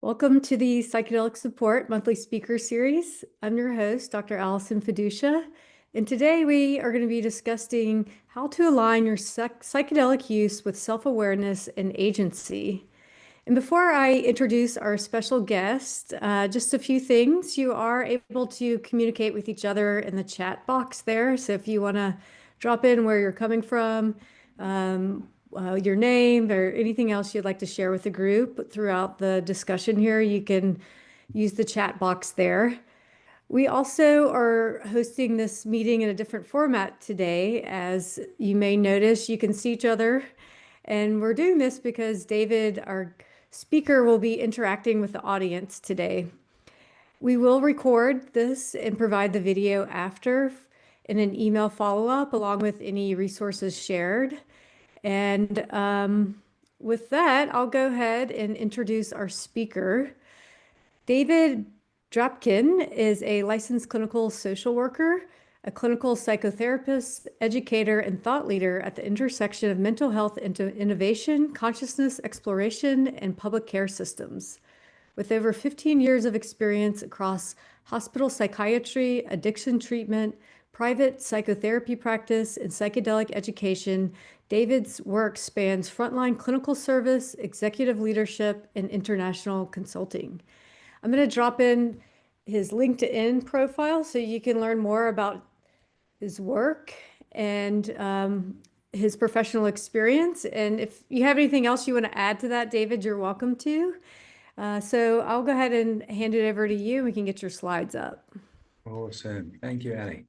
Welcome to the Psychedelic Support Monthly Speaker Series. I'm your host, Dr. Allison Fiducia, and today we are going to be discussing how to align your psychedelic use with self-awareness and agency. And before I introduce our special guest, just a few things. You are able to communicate with each other in the chat box there. So if you want to drop in where you're coming from, your name or anything else you'd like to share with the group throughout the discussion here, you can use the chat box there. We also are hosting this meeting in a different format today. As you may notice, you can see each other. And we're doing this because David, our speaker, will be interacting with the audience today. We will record this and provide the video after in an email follow-up along with any resources shared. And with that, I'll go ahead and introduce our speaker. David Drapkin is a licensed clinical social worker, a clinical psychotherapist, educator, and thought leader at the intersection of mental health innovation, consciousness exploration, and public care systems. With over 15 years of experience across hospital psychiatry, addiction treatment, private psychotherapy practice, and psychedelic education, David's work spans frontline clinical service, executive leadership, and international consulting. I'm going to drop in his LinkedIn profile so you can learn more about his work and his professional experience. And if you have anything else you want to add to that, David, you're welcome to. So I'll go ahead and hand it over to you. We can get your slides up. Awesome. Thank you, Ali.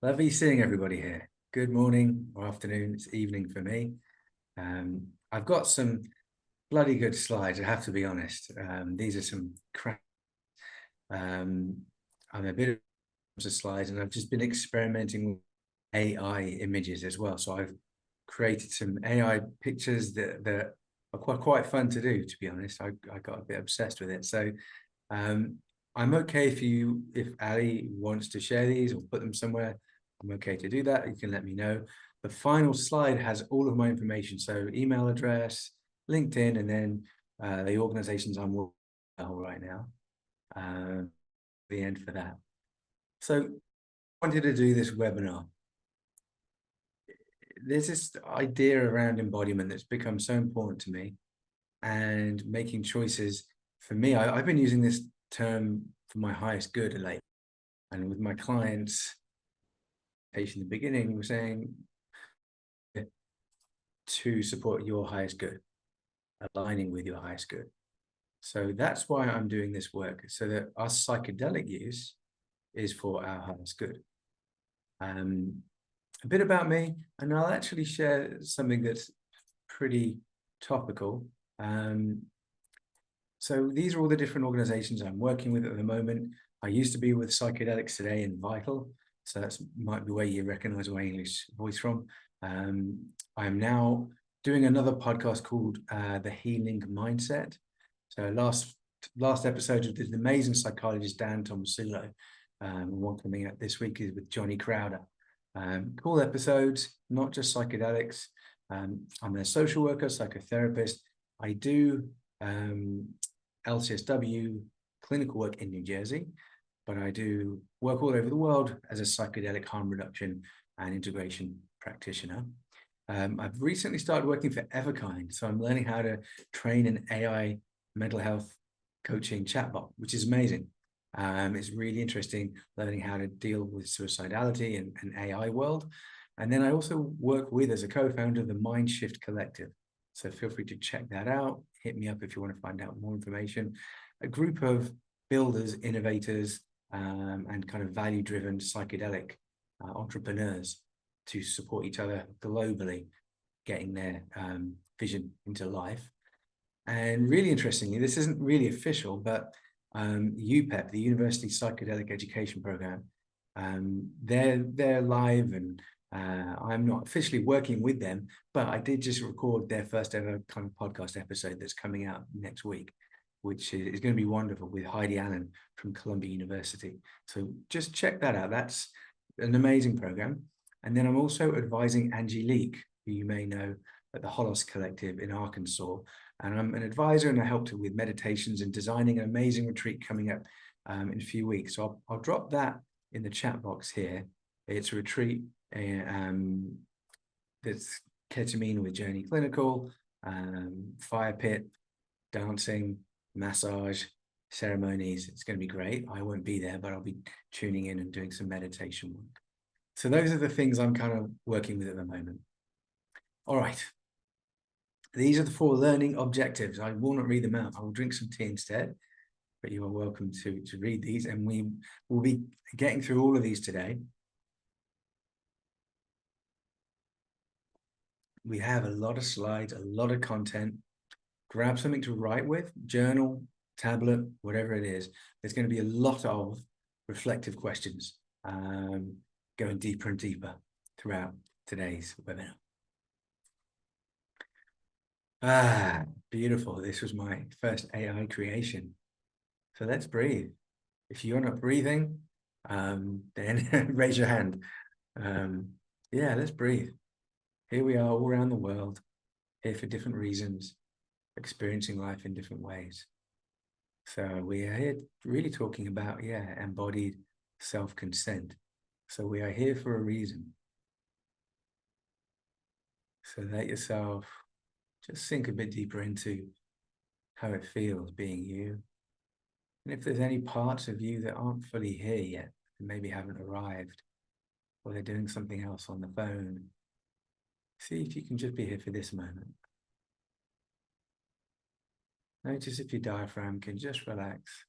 Lovely seeing everybody here. Good morning or afternoon. It's evening for me. I've got some bloody good slides, I have to be honest. These are some crap. I'm a bit of slides, and I've just been experimenting with AI images as well. So I've created some AI pictures that are quite fun to do, to be honest. I got a bit obsessed with it. So I'm okay if Ali wants to share these or put them somewhere. I'm okay to do that. You can let me know. The final slide has all of my information. So email address, LinkedIn, and then the organizations I'm working with right now. The end for that. So I wanted to do this webinar. There's this idea around embodiment that's become so important to me, and making choices for me. I've been using this term for my highest good lately, and with my clients, in the beginning, we're saying to support your highest good, aligning with your highest good. So that's why I'm doing this work, so that our psychedelic use is for our highest good. A bit about me, and I'll actually share something that's pretty topical. So these are all the different organizations I'm working with at the moment. I used to be with Psychedelics today in Vital, so that might be where you recognize my English voice from. I am now doing another podcast called The Healing Mindset. So last episode of the amazing psychologist Dan Tomasulo, one coming out this week is with Johnny Crowder. Cool episodes, not just psychedelics. I'm a social worker, psychotherapist. I do LCSW clinical work in New Jersey, but I do work all over the world as a psychedelic harm reduction and integration practitioner. I've recently started working for Everkind, so I'm learning how to train an AI mental health coaching chatbot, which is amazing. It's really interesting learning how to deal with suicidality and an AI world. And then I also work with, as a co-founder, the Mind Shift Collective. So feel free to check that out. Hit me up if you want to find out more information. A group of builders, innovators, and kind of value-driven psychedelic entrepreneurs to support each other globally, getting their vision into life. And really interestingly, this isn't really official, but UPEP, the University Psychedelic Education Program, they're live, and I'm not officially working with them, but I did just record their first ever kind of podcast episode that's coming out next week, which is going to be wonderful, with Heidi Allen from Columbia University. So just check that out. That's an amazing program. And then I'm also advising Angie Leake, who you may know, at the Holos Collective in Arkansas, And I'm an advisor, and I helped her with meditations and designing an amazing retreat coming up in a few weeks. So I'll drop that in the chat box here. It's a retreat that's ketamine with Journey Clinical, fire pit, dancing, massage, ceremonies. It's going to be great. I won't be there, but I'll be tuning in and doing some meditation work. So those are the things I'm kind of working with at the moment. All right. These are the 4 learning objectives. I will not read them out. I will drink some tea instead, but you are welcome to read these, and we will be getting through all of these today. We have a lot of slides, a lot of content. Grab something to write with, journal, tablet, whatever it is. There's going to be a lot of reflective questions going deeper and deeper throughout today's webinar. Beautiful. This was my first AI creation. So let's breathe. If you're not breathing, then raise your hand. Yeah, let's breathe. Here we are all around the world, here for different reasons, experiencing life in different ways. So we are here really talking about, embodied self-consent. So we are here for a reason. So let yourself just sink a bit deeper into how it feels being you. And if there's any parts of you that aren't fully here yet, and maybe haven't arrived, or they're doing something else on the phone, see if you can just be here for this moment. Notice if your diaphragm can just relax,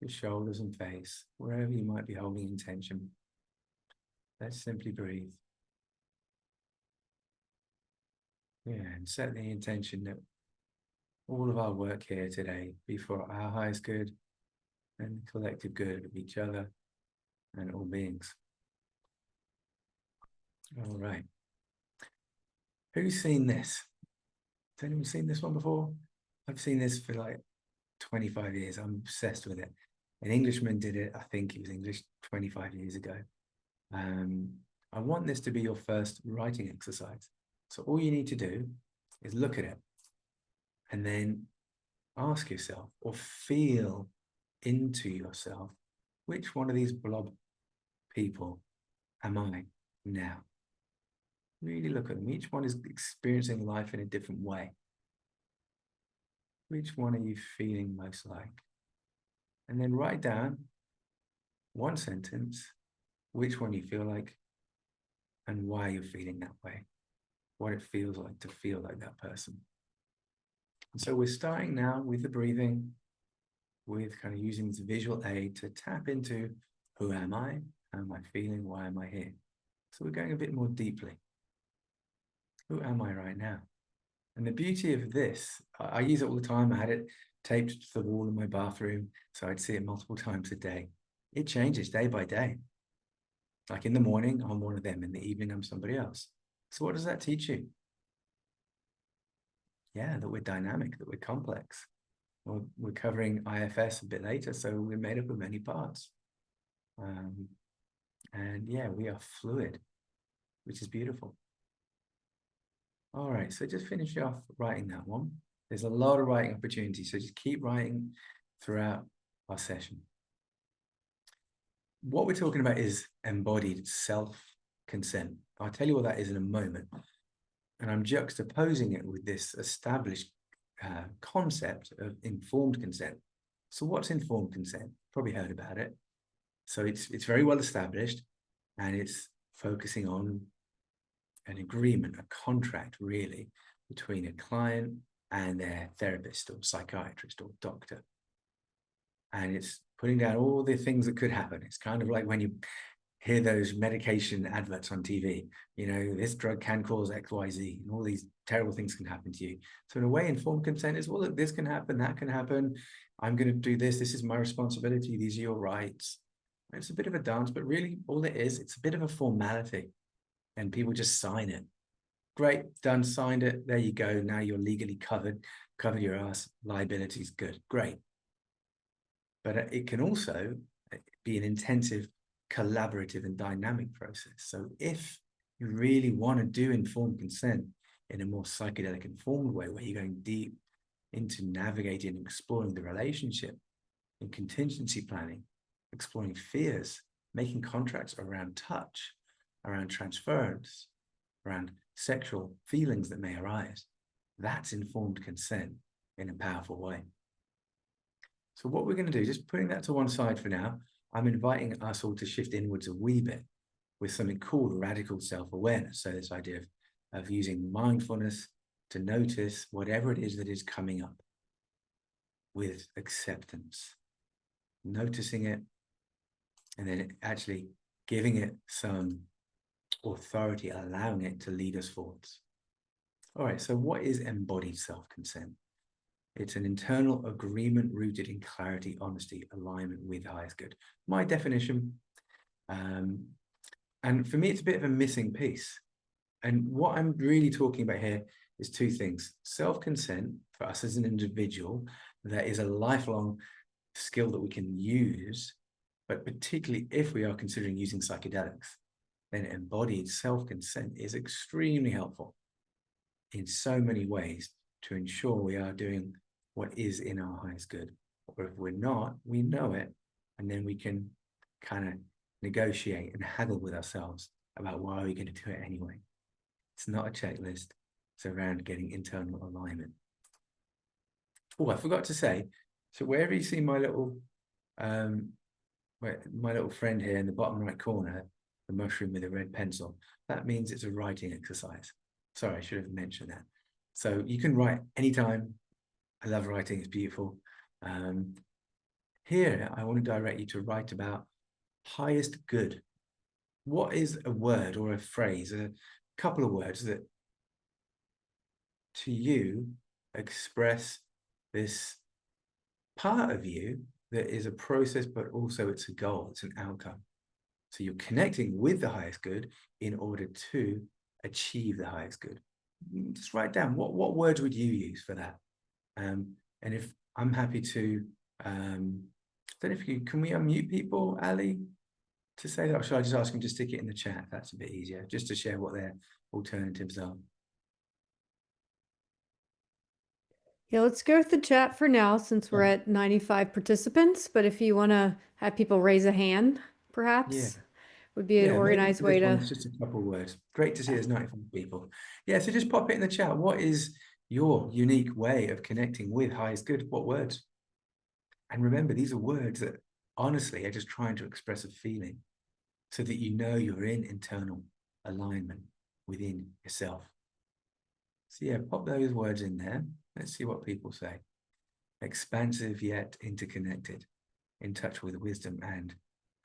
your shoulders and face, wherever you might be holding intention. Let's simply breathe. Yeah, and set the intention that all of our work here today be for our highest good and the collective good of each other and all beings. All right. Who's seen this? Has anyone seen this one before? I've seen this for like 25 years. I'm obsessed with it. An Englishman did it, I think it was English, 25 years ago. I want this to be your first writing exercise. So all you need to do is look at it and then ask yourself or feel into yourself, which one of these blob people am I now? Really look at them. Each one is experiencing life in a different way. Which one are you feeling most like? And then write down one sentence, which one you feel like and why you're feeling that way, what it feels like to feel like that person. And so we're starting now with the breathing, with kind of using this visual aid to tap into who am I, how am I feeling, why am I here? So we're going a bit more deeply. Who am I right now? And the beauty of this, I use it all the time. I had it taped to the wall in my bathroom, so I'd see it multiple times a day. It changes day by day. Like in the morning, I'm one of them. In the evening, I'm somebody else. So what does that teach you? Yeah, that we're dynamic, that we're complex. Well, we're covering IFS a bit later, so we're made up of many parts. And yeah, we are fluid, which is beautiful. All right, so just finish off writing that one. There's a lot of writing opportunities, so just keep writing throughout our session. What we're talking about is embodied self-consent. I'll tell you what that is in a moment. And I'm juxtaposing it with this established concept of informed consent. So what's informed consent? Probably heard about it. So it's very well established, and it's focusing on an agreement, a contract really, between a client and their therapist or psychiatrist or doctor. And it's putting down all the things that could happen. It's kind of like when you hear those medication adverts on TV, you know, this drug can cause X, Y, Z, and all these terrible things can happen to you. So in a way, informed consent is, well, look, this can happen, that can happen. I'm going to do this. This is my responsibility. These are your rights. And it's a bit of a dance, but really all it is, it's a bit of a formality, and people just sign it. Great, done, signed it. There you go. Now you're legally covered your ass, liabilities, good, great. But it can also be an intensive, collaborative and dynamic process. So if you really want to do informed consent in a more psychedelic informed way, where you're going deep into navigating and exploring the relationship, in contingency planning, exploring fears, making contracts around touch, around transference, around sexual feelings that may arise. That's informed consent in a powerful way. So what we're going to do, just putting that to one side for now, I'm inviting us all to shift inwards a wee bit with something called radical self-awareness. So this idea of using mindfulness to notice whatever it is that is coming up with acceptance, noticing it, and then actually giving it some authority, allowing it to lead us forwards. All right, so what is embodied self-consent? It's an internal agreement rooted in clarity, honesty, alignment with the highest good. My definition, and for me, it's a bit of a missing piece. And what I'm really talking about here is two things. Self-consent for us as an individual, that is a lifelong skill that we can use, but particularly if we are considering using psychedelics, then embodied self-consent is extremely helpful in so many ways to ensure we are doing what is in our highest good. Or if we're not, we know it, and then we can kind of negotiate and haggle with ourselves about why are we going to do it anyway. It's not a checklist. It's around getting internal alignment. Oh, I forgot to say, so wherever you see my little friend here in the bottom right corner, the mushroom with a red pencil, that means it's a writing exercise. Sorry, I should have mentioned that. So you can write anytime. I love writing, it's beautiful. Here, I want to direct you to write about highest good. What is a word or a phrase, a couple of words that to you express this part of you that is a process, but also it's a goal, it's an outcome. So you're connecting with the highest good in order to achieve the highest good. Just write down what words would you use for that? And if I'm happy to, don't know if you can we unmute people, Ali, to say that, or should I just ask them to stick it in the chat? That's a bit easier, just to share what their alternatives are. Yeah, let's go with the chat for now since we're Yeah. at 95 participants. But if you want to have people raise a hand, Yeah. perhaps would be an Yeah, maybe organized for way this one, to. it's just a couple of words. Great to see there's 95 people. Yeah, so just pop it in the chat. What is your unique way of connecting with highest good? What words? And remember, these are words that honestly are just trying to express a feeling so that you know you're in internal alignment within yourself. So yeah, pop those words in there. Let's see what people say. Expansive yet interconnected, in touch with wisdom and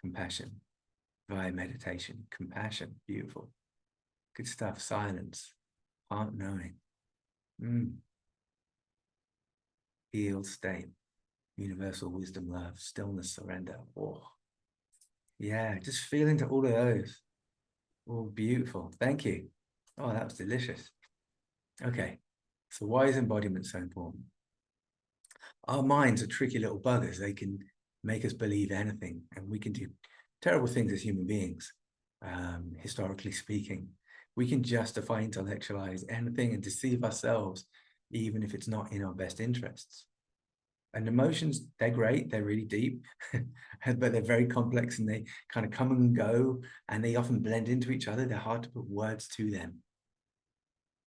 compassion via meditation. Compassion, beautiful. Good stuff. Silence, heart knowing. Healed state, universal wisdom, love, stillness, surrender. Oh, yeah, just feel into all of those. Oh, beautiful. Thank you. Oh, that was delicious. Okay, so why is embodiment so important? Our minds are tricky little buggers. They can make us believe anything, and we can do terrible things as human beings, historically speaking. We can justify, intellectualize anything and deceive ourselves, even if it's not in our best interests. And emotions, they're great, they're really deep, but they're very complex and they kind of come and go, and they often blend into each other. They're hard to put words to them.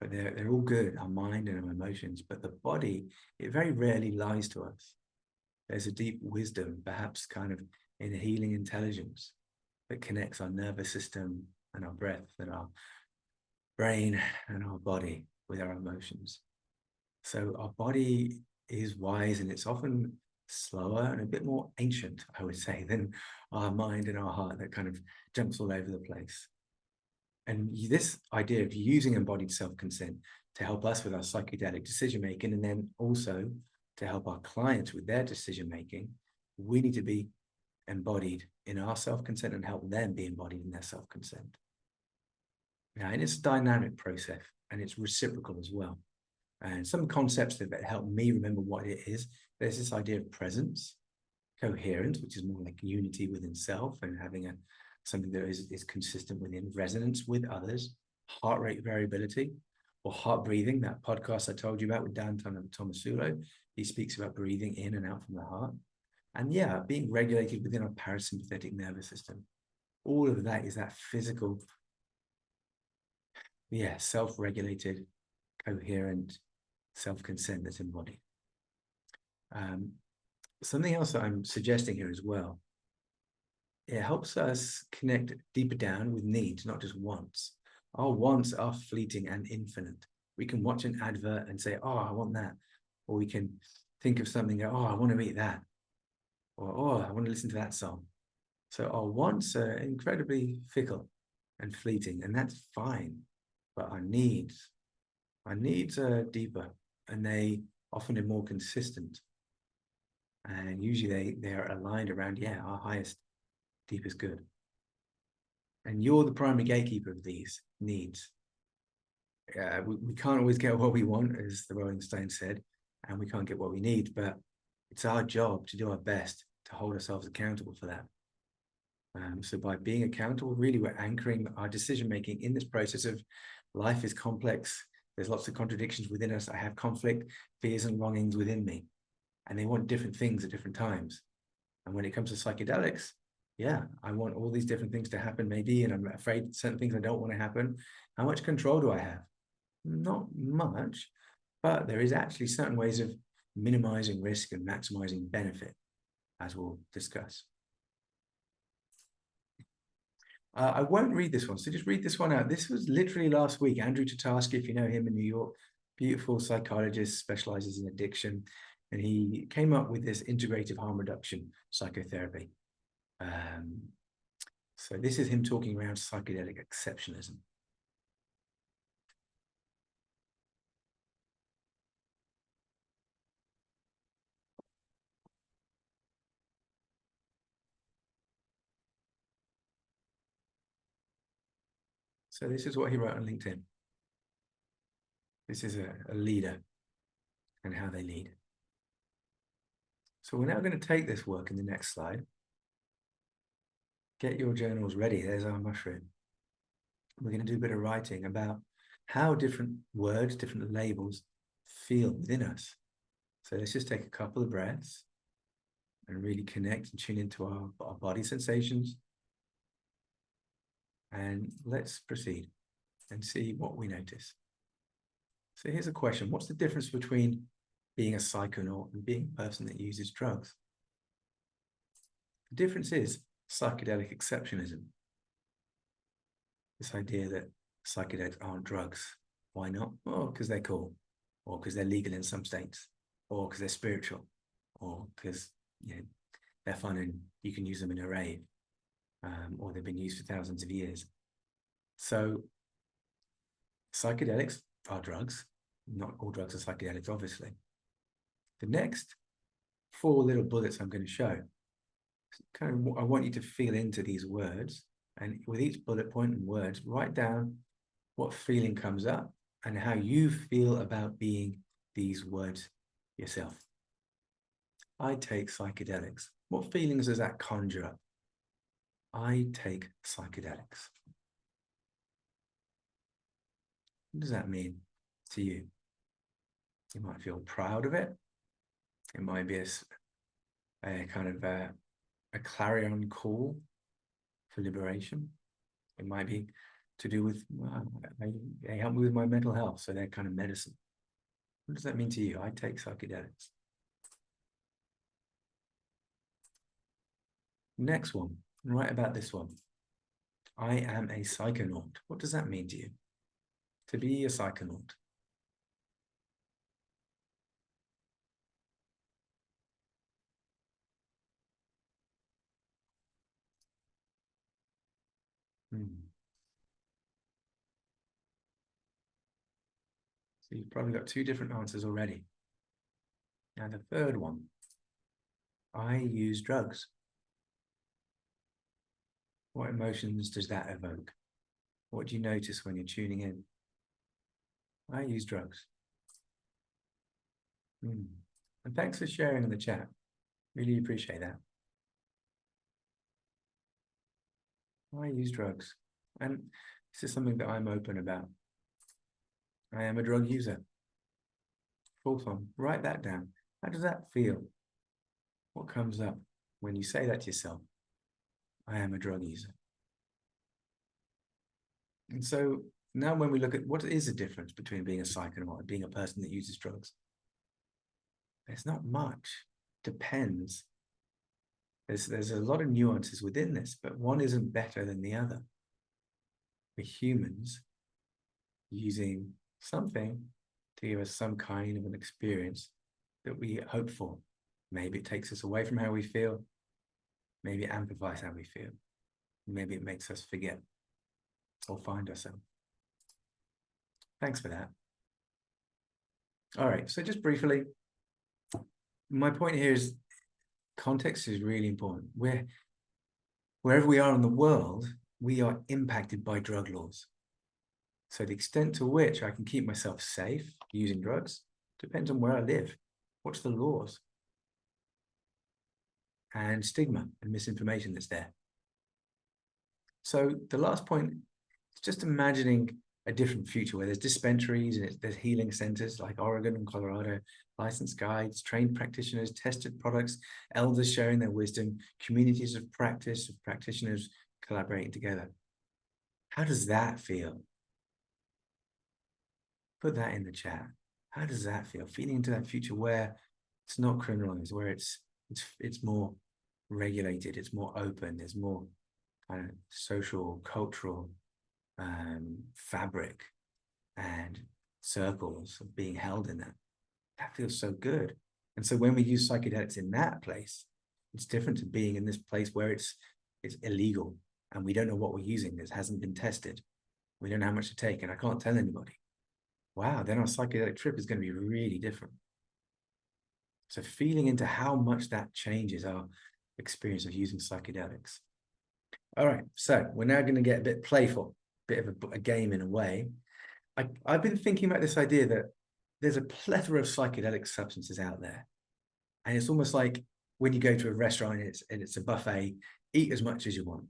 But they're all good, our mind and our emotions. But the body, it very rarely lies to us. There's a deep wisdom, perhaps kind of in a healing intelligence that connects our nervous system and our breath and our brain and our body with our emotions. So our body is wise, and it's often slower and a bit more ancient, I would say, than our mind and our heart that kind of jumps all over the place. And this idea of using embodied self-consent to help us with our psychedelic decision-making, and then also to help our clients with their decision-making, we need to be embodied in our self-consent and help them be embodied in their self-consent. Yeah, and it's a dynamic process, and it's reciprocal as well. And some concepts that help me remember what it is, there's this idea of presence, coherence, which is more like unity within self and having something that is consistent within, resonance with others, heart rate variability, or heart breathing, that podcast I told you about with Dan Tomasulo. He speaks about breathing in and out from the heart. And yeah, being regulated within our parasympathetic nervous system. All of that is that physical, self-regulated, coherent self-consent that's embodied. Something else that I'm suggesting here as well, it helps us connect deeper down with needs, not just wants. Our wants are fleeting and infinite. We can watch an advert and say, oh, I want that. Or we can think of something, oh, I want to eat that. Or, oh, I want to listen to that song. So our wants are incredibly fickle and fleeting, and that's fine. But our needs are deeper, and they often are more consistent. And usually they are aligned around, our highest, deepest good. And you're the primary gatekeeper of these needs. We can't always get what we want, as the Rolling Stones said, and we can't get what we need, but it's our job to do our best to hold ourselves accountable for that. So by being accountable, really we're anchoring our decision-making in this process of life is complex. There's lots of contradictions within us. I have conflict, fears and longings within me, and they want different things at different times. And when it comes to psychedelics, I want all these different things to happen maybe, and I'm afraid certain things I don't want to happen. How much control do I have? Not much, but there is actually certain ways of minimizing risk and maximizing benefit, as we'll discuss. I won't read this one, so just read this one out. This was literally last week. Andrew Tatarski, if you know him in New York, beautiful psychologist, specializes in addiction, and he came up with this integrative harm reduction psychotherapy. So this is him talking around psychedelic exceptionalism. So this is what he wrote on LinkedIn. This is a leader and how they lead. So we're now going to take this work in the next slide. Get your journals ready. There's our mushroom. We're going to do a bit of writing about how different words, different labels feel within us. So let's just take a couple of breaths and really connect and tune into our body sensations. And let's proceed and see what we notice. So here's a question. What's the difference between being a psychonaut and being a person that uses drugs? The difference is psychedelic exceptionalism. This idea that psychedelics aren't drugs. Why not? Oh, because they're cool, or because they're legal in some states, or because they're spiritual, or because they're fun and you can use them in a rave, or they've been used for thousands of years. So psychedelics are drugs. Not all drugs are psychedelics, obviously. The next 4 little bullets I'm going to show, I want you to feel into these words, and with each bullet point and words, write down what feeling comes up and how you feel about being these words yourself. I take psychedelics. What feelings does that conjure up? I take psychedelics. What does that mean to you? You might feel proud of it. It might be a kind of a clarion call for liberation. It might be to do with, they help me with my mental health, so they're kind of medicine. What does that mean to you? I take psychedelics. Next one, write about this one. I am a psychonaut. What does that mean to you? To be a psychonaut. So you've probably got 2 different answers already. Now the third one, I use drugs. What emotions does that evoke? What do you notice when you're tuning in? I use drugs. And thanks for sharing in the chat. Really appreciate that. I use drugs. And this is something that I'm open about. I am a drug user. Full stop. Write that down. How does that feel? What comes up when you say that to yourself? I am a drug user. And so now when we look at what is the difference between being a psychonaut and being a person that uses drugs, there's not much. Depends. There's a lot of nuances within this, but one isn't better than the other. We're humans using something to give us some kind of an experience that we hope for. Maybe it takes us away from how we feel. Maybe it amplifies how we feel. Maybe it makes us forget or find ourselves. Thanks for that. All right, so just briefly, my point here is context is really important. Wherever we are in the world, we are impacted by drug laws. So the extent to which I can keep myself safe using drugs depends on where I live. What's the laws? And stigma and misinformation that's there. So the last point is just imagining a different future where there's dispensaries and there's healing centers like Oregon and Colorado, licensed guides, trained practitioners, tested products, elders sharing their wisdom, communities of practice, of practitioners collaborating together. How does that feel? Put that in the chat. How does that feel? Feeling into that future where it's not criminalized, where it's more regulated, it's more open, there's more kind of social, cultural fabric and circles of being held in that. That feels so good. And so when we use psychedelics in that place, it's different to being in this place where it's illegal and we don't know what we're using. This hasn't been tested. We don't know how much to take, and I can't tell anybody. Wow, then our psychedelic trip is going to be really different. So feeling into how much that changes our experience of using psychedelics. All right, so we're now going to get a bit playful, a bit of a game in a way. I've been thinking about this idea that there's a plethora of psychedelic substances out there. And it's almost like when you go to a restaurant and it's a buffet, eat as much as you want.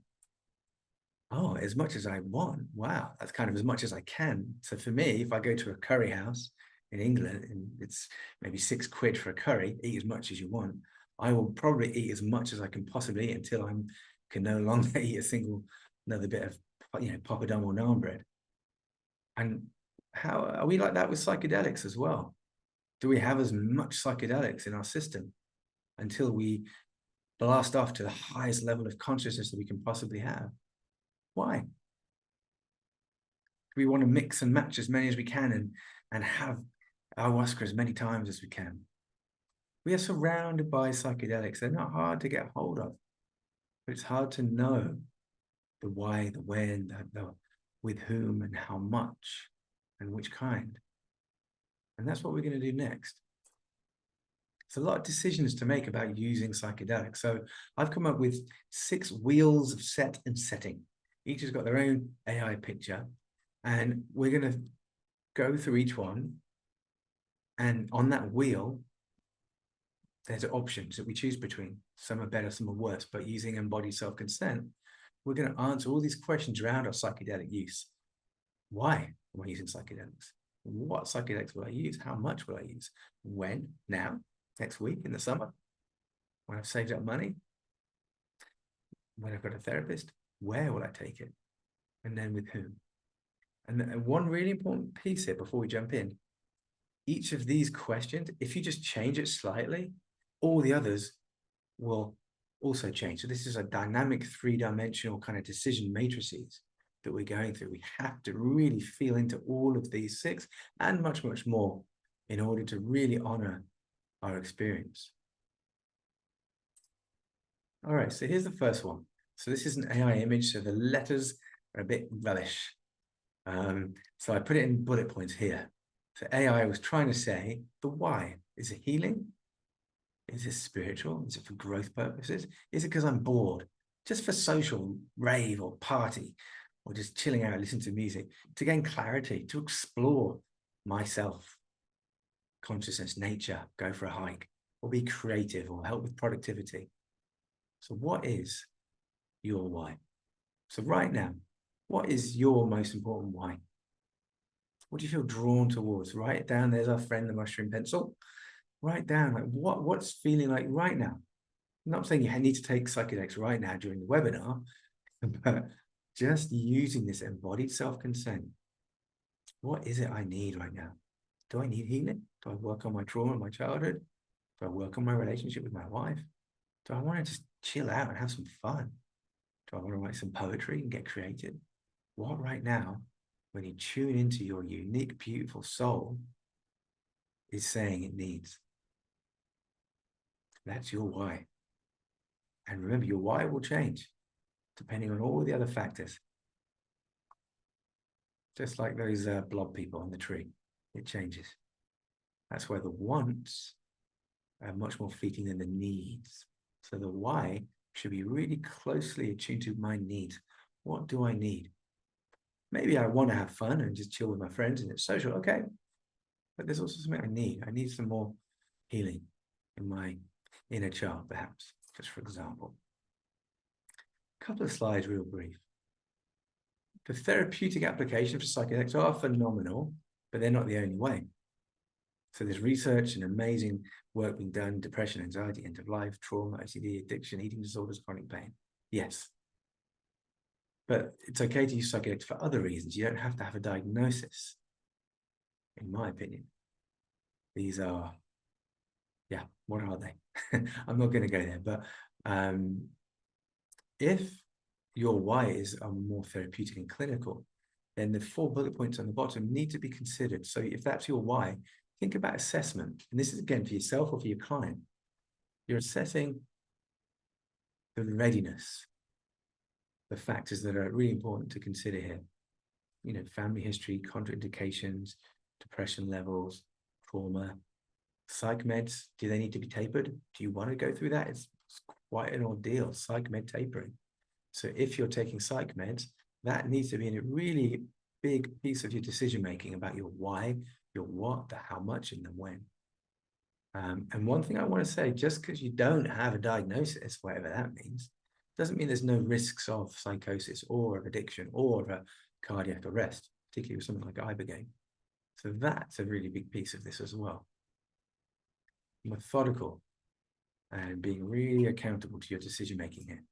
Oh, as much as I want. Wow, that's kind of as much as I can. So for me, if I go to a curry house in England and it's maybe £6 for a curry, eat as much as you want. I will probably eat as much as I can possibly eat until I can no longer eat another bit of, poppadom or naan bread. And how are we like that with psychedelics as well? Do we have as much psychedelics in our system until we blast off to the highest level of consciousness that we can possibly have? Why? We want to mix and match as many as we can and have ayahuasca as many times as we can. We are surrounded by psychedelics. They're not hard to get hold of, but it's hard to know the why, the when, the with whom and how much and which kind. And that's what we're going to do next. There's a lot of decisions to make about using psychedelics. So I've come up with 6 wheels of set and setting. Each has got their own AI picture. And we're going to go through each one. And on that wheel, there's options that we choose between. Some are better, some are worse. But using embodied self-consent, we're going to answer all these questions around our psychedelic use. Why am I using psychedelics? What psychedelics will I use? How much will I use? When? Now? Next week? In the summer? When I've saved up money? When I've got a therapist? Where will I take it? And then with whom? And one really important piece here before we jump in, each of these questions, if you just change it slightly, all the others will also change. So this is a dynamic 3-dimensional kind of decision matrices that we're going through. We have to really feel into all of these 6 and much, much more in order to really honor our experience. All right, so here's the first one. So this is an AI image, so the letters are a bit rubbish. So I put it in bullet points here. So AI was trying to say the why. Is it healing? Is it spiritual? Is it for growth purposes? Is it because I'm bored? Just for social rave or party, or just chilling out, listening to music, to gain clarity, to explore myself, consciousness, nature, go for a hike, or be creative, or help with productivity. So what is your why? So right now, what is your most important why? What do you feel drawn towards? Write it down. There's our friend, the mushroom pencil. Write down like what's feeling like right now. I'm not saying you need to take psychedelics right now during the webinar, but just using this embodied self-consent. What is it I need right now? Do I need healing? Do I work on my trauma in my childhood? Do I work on my relationship with my wife? Do I want to just chill out and have some fun? Do I want to write some poetry and get creative? What right now, when you tune into your unique, beautiful soul, is saying it needs? That's your why. And remember, your why will change depending on all the other factors. Just like those blob people on the tree, it changes. That's why the wants are much more fleeting than the needs. So the why should be really closely attuned to my needs. What do I need? Maybe I want to have fun and just chill with my friends and it's social, okay. But there's also something I need. I need some more healing in my inner child, perhaps, just for example. A couple of slides, real brief. The therapeutic applications for psychedelics are phenomenal, but they're not the only way. So there's research and amazing work being done, depression, anxiety, end of life, trauma, OCD, addiction, eating disorders, chronic pain. Yes. But it's okay to use psychedelics for other reasons. You don't have to have a diagnosis, in my opinion. These are, yeah, what are they? I'm not going to go there, but if your whys are more therapeutic and clinical, then the 4 bullet points on the bottom need to be considered. So if that's your why, think about assessment. And this is again for yourself or for your client. You're assessing the readiness, the factors that are really important to consider here. You know, family history, contraindications, depression levels, trauma, psych meds. Do they need to be tapered? Do you want to go through that? It's quite an ordeal, psych med tapering. So if you're taking psych meds, that needs to be in a really big piece of your decision-making about your why, your what, the how much, and the when. And one thing I want to say, just because you don't have a diagnosis, whatever that means, doesn't mean there's no risks of psychosis or of addiction or of a cardiac arrest, particularly with something like ibogaine. So that's a really big piece of this as well. Methodical and being really accountable to your decision-making here.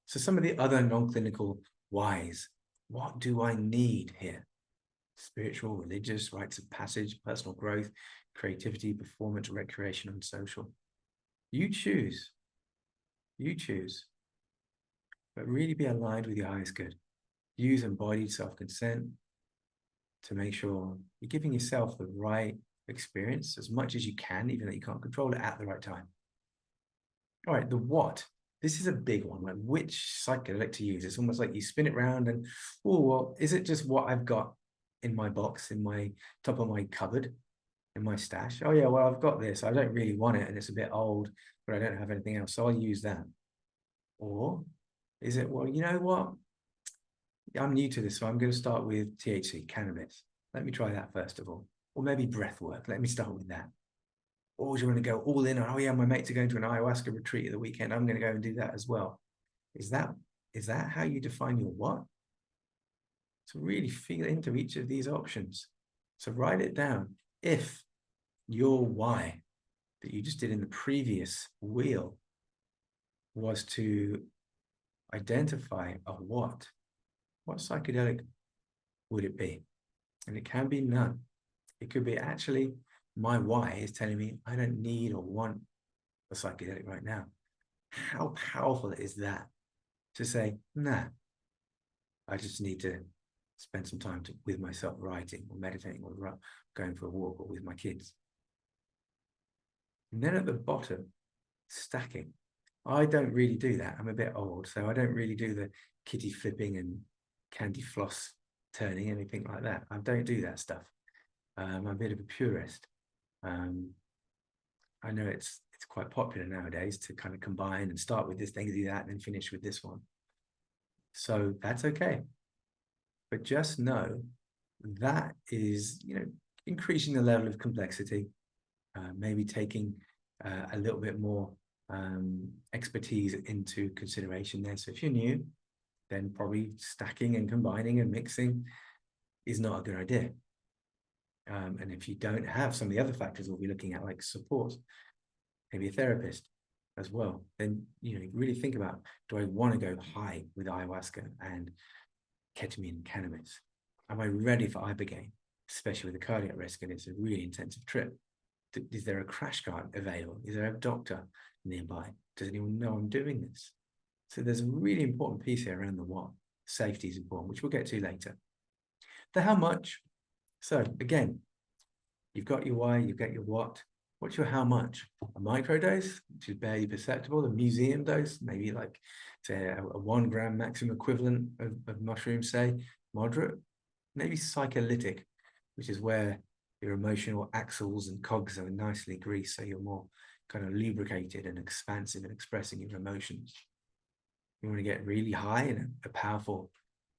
So some of the other non-clinical whys, what do I need here? Spiritual, religious, rites of passage, personal growth, creativity, performance, recreation, and social. You choose. You choose. But really be aligned with your highest good. Use embodied self-consent to make sure you're giving yourself the right experience as much as you can, even though you can't control it, at the right time. All right, the what. This is a big one, like which psychedelic to use. It's almost like you spin it around and, oh, well, is it just what I've got in my box, in my top of my cupboard, in my stash? Oh yeah, well, I've got this. I don't really want it and it's a bit old, but I don't have anything else, so I'll use that. Or is it, well, you know what? I'm new to this, so I'm going to start with THC, cannabis. Let me try that first of all. Or maybe breath work. Let me start with that. Or do you want to go all in? Oh yeah, my mates are going to an ayahuasca retreat at the weekend. I'm going to go and do that as well. Is that how you define your what? So really feel into each of these options. So write it down. If your why that you just did in the previous wheel was to identify a what psychedelic would it be? And it can be none. It could be actually my why is telling me I don't need or want a psychedelic right now. How powerful is that to say, nah, I just need to spend some time with myself writing or meditating or going for a walk or with my kids. And then at the bottom, stacking. I don't really do that. I'm a bit old, so I don't really do the kitty flipping and candy floss turning, anything like that. I don't do that stuff. I'm a bit of a purist. I know it's quite popular nowadays to kind of combine and start with this thing, do that, and then finish with this one. So that's okay. But just know that is, increasing the level of complexity, maybe taking a little bit more expertise into consideration there. So if you're new, then probably stacking and combining and mixing is not a good idea. And if you don't have some of the other factors we'll be looking at, like support, maybe a therapist as well, then really think about, do I want to go high with ayahuasca and ketamine and cannabis? Am I ready for ibogaine, especially with the cardiac risk and it's a really intensive trip? Is there a crash cart available? Is there a doctor nearby? Does anyone know I'm doing this? So there's a really important piece here around the what. Safety is important, which we'll get to later. The how much. So again, you've got your why, you've got your what. What's your how much? A microdose, which is barely perceptible. A museum dose, maybe like, say, a 1 gram maximum equivalent of mushrooms, say, moderate. Maybe psycholytic, which is where your emotional axles and cogs are nicely greased, so you're more kind of lubricated and expansive and expressing your emotions. You want to get really high in a powerful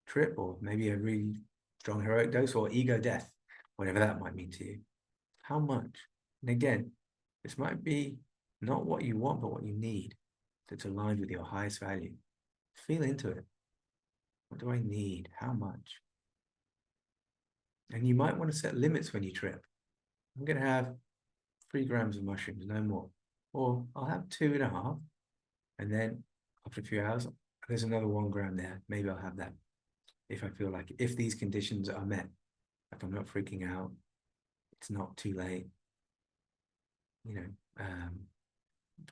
trip, or maybe a really strong heroic dose, or ego death, whatever that might mean to you. How much? And again, this might be not what you want, but what you need that's aligned with your highest value. Feel into it. What do I need? How much? And you might want to set limits when you trip. I'm going to have 3 grams of mushrooms, no more. Or I'll have 2.5. And then after a few hours, there's another 1 gram there. Maybe I'll have that. If I feel like, if these conditions are met, like I'm not freaking out, it's not too late.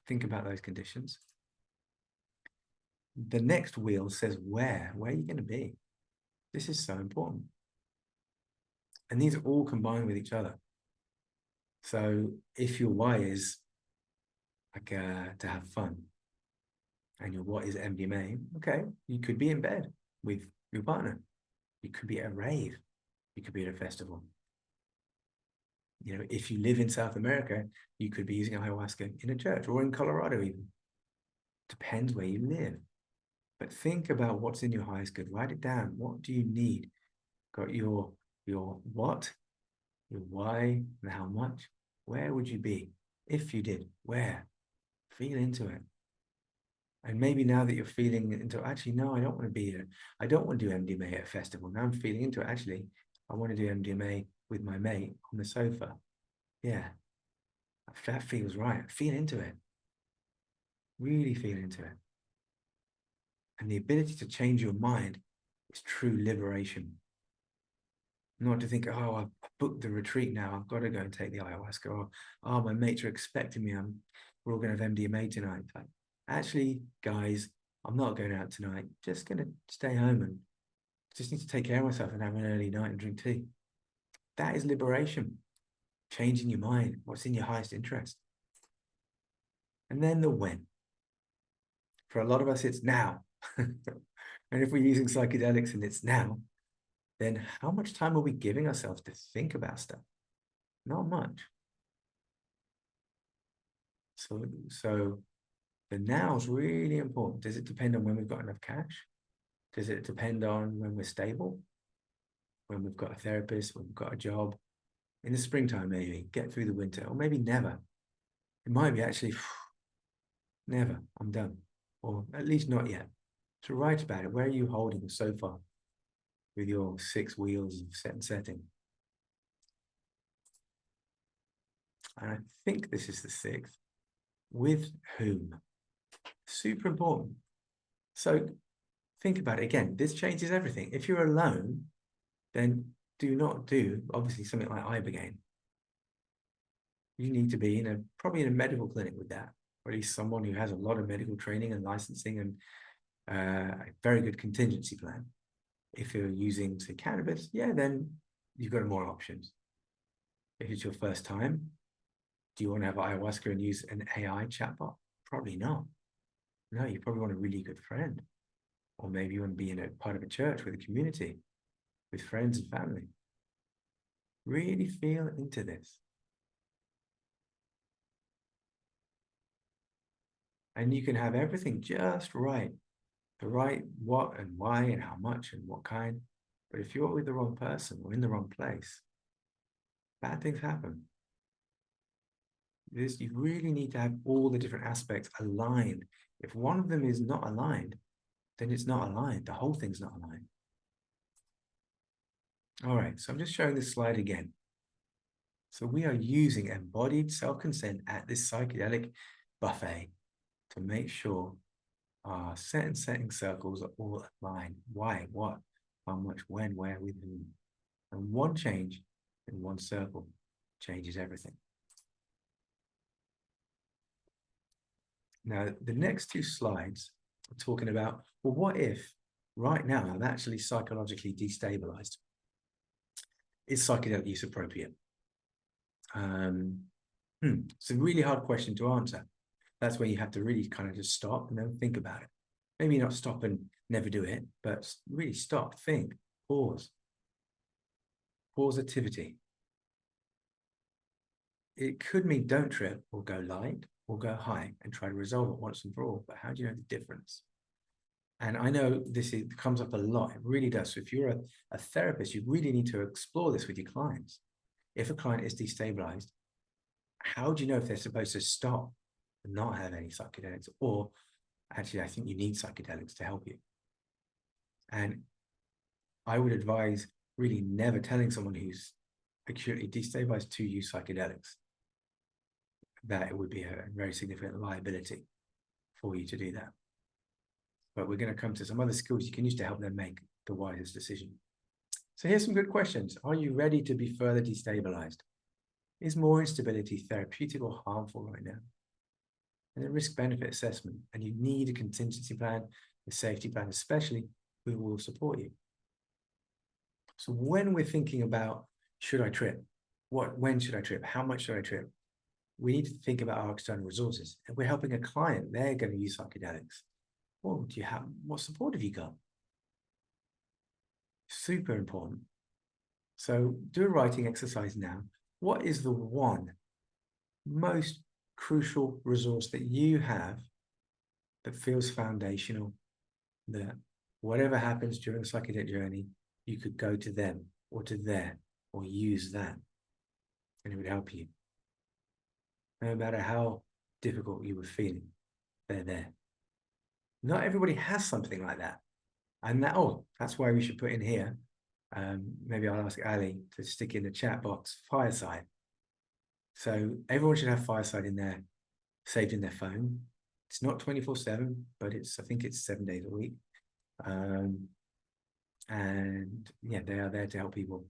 Think about those conditions. The next wheel says where are you going to be? This is so important. And these all combine with each other. So if your why is like to have fun, and your what is MDMA, okay, you could be in bed with your partner. You could be at a rave. You could be at a festival. If you live in South America, you could be using ayahuasca in a church, or in Colorado even. Depends where you live. But think about what's in your highest good. Write it down. What do you need? Got your what, your why, and how much. Where would you be if you did? Where? Feel into it. And maybe now that you're feeling into, actually, no, I don't want to be here. I don't want to do MDMA at a festival. Now I'm feeling into it. Actually, I want to do MDMA with my mate on the sofa. Yeah, that feels right. Feel into it. Really feel into it. And the ability to change your mind is true liberation. Not to think, oh, I've booked the retreat now, I've got to go and take the ayahuasca, or, oh, my mates are expecting me, we're all going to have MDMA tonight. Like, actually, guys, I'm not going out tonight, just going to stay home and just need to take care of myself and have an early night and drink tea. That is liberation. Changing your mind, what's in your highest interest. And then the when. For a lot of us, it's now. And if we're using psychedelics and it's now, then how much time are we giving ourselves to think about stuff? Not much. So the now is really important. Does it depend on when we've got enough cash? Does it depend on when we're stable? When we've got a therapist, when we've got a job? In the springtime, maybe, get through the winter, or maybe never. It might be actually, never, I'm done. Or at least not yet. So write about it. Where are you holding so far with your 6 wheels of set and setting? And I think this is the 6th. With whom? Super important. So think about it again. This changes everything. If you're alone, then do not do, obviously, something like ibogaine. You need to be probably in a medical clinic with that, or at least someone who has a lot of medical training and licensing and a very good contingency plan. If you're using, say, cannabis, yeah, then you've got more options. If it's your first time, do you want to have ayahuasca and use an AI chatbot? Probably not. No, you probably want a really good friend. Or maybe you want to be in a part of a church with a community, with friends and family. Really feel into this. And you can have everything just right. The right what and why and how much and what kind. But if you're with the wrong person or in the wrong place, bad things happen. You really need to have all the different aspects aligned. If one of them is not aligned, then it's not aligned. The whole thing's not aligned. All right, so I'm just showing this slide again. So we are using embodied self-consent at this psychedelic buffet to make sure our set and setting circles are all aligned. Why, what, how much, when, where, with whom. And one change in one circle changes everything. Now, the next two slides are talking about, well, what if right now I'm actually psychologically destabilized? Is psychedelic use appropriate? It's a really hard question to answer. That's where you have to really kind of just stop and then think about it. Maybe not stop and never do it, but really stop, think, pause. Pausativity. It could mean don't trip or go light or go high and try to resolve it once and for all. But how do you know the difference? And I know it comes up a lot. It really does. So if you're a therapist, you really need to explore this with your clients. If a client is destabilized, how do you know if they're supposed to stop and not have any psychedelics? Or actually, I think you need psychedelics to help you. And I would advise really never telling someone who's acutely destabilized to use psychedelics. That it would be a very significant liability for you to do that. But we're going to come to some other skills you can use to help them make the wisest decision. So here's some good questions. Are you ready to be further destabilized? Is more instability therapeutic or harmful right now? And a risk-benefit assessment. And you need a contingency plan, a safety plan, especially who will support you. So when we're thinking about, should I trip? When should I trip? How much should I trip? We need to think about our external resources. If we're helping a client, they're going to use psychedelics. Well, what support have you got? Super important. So do a writing exercise now. What is the one most crucial resource that you have that feels foundational, that whatever happens during a psychedelic journey, you could go to them or to there or use that, and it would help you. No matter how difficult you were feeling, they're there. Not everybody has something like that. And that's why we should put in here. Maybe I'll ask Ali to stick in the chat box, Fireside. So everyone should have Fireside in there, saved in their phone. It's not 24/7, but I think it's 7 days a week. And yeah, they are there to help people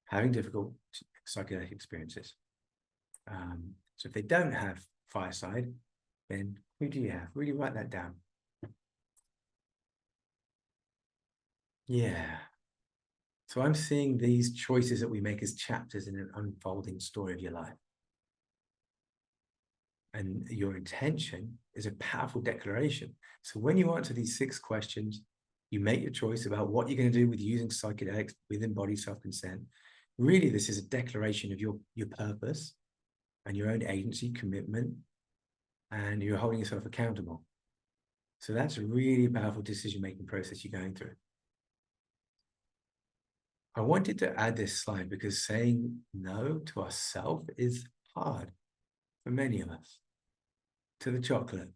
having difficult psychedelic experiences. So if they don't have Fireside, then who do you have? Really write that down. Yeah. So I'm seeing these choices that we make as chapters in an unfolding story of your life. And your intention is a powerful declaration. So when you answer these 6 questions, you make your choice about what you're going to do with using psychedelics with embodied self-consent. Really, this is a declaration of your purpose and your own agency, commitment, and you're holding yourself accountable. So that's a really powerful decision-making process you're going through. I wanted to add this slide because saying no to ourselves is hard for many of us. To the chocolate,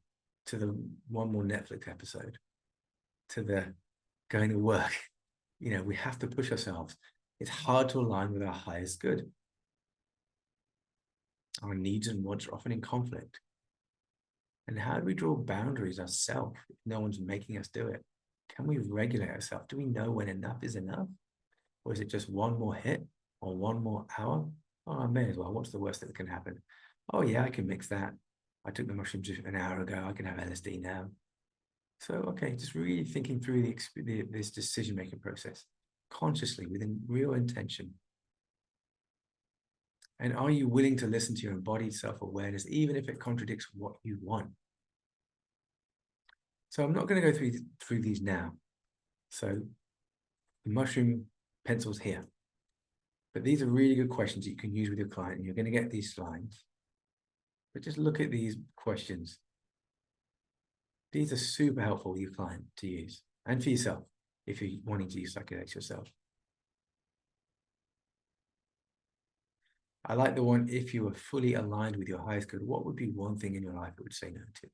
to the one more Netflix episode, to the going to work. We have to push ourselves. It's hard to align with our highest good. Our needs and wants are often in conflict. And how do we draw boundaries ourselves if no one's making us do it? Can we regulate ourselves? Do we know when enough is enough? Or is it just one more hit or one more hour? Oh, I may as well. What's the worst that can happen? Oh, yeah, I can mix that. I took the mushrooms an hour ago. I can have LSD now. So, okay, just really thinking through this decision-making process consciously within real intention. And are you willing to listen to your embodied self-awareness, even if it contradicts what you want? So I'm not going to go through these now. So the mushroom pencil's here. But these are really good questions that you can use with your client. And you're going to get these slides. But just look at these questions. These are super helpful for your client to use and for yourself if you're wanting to use psychedelics yourself. I like the one, if you were fully aligned with your highest good, what would be one thing in your life that would say no to?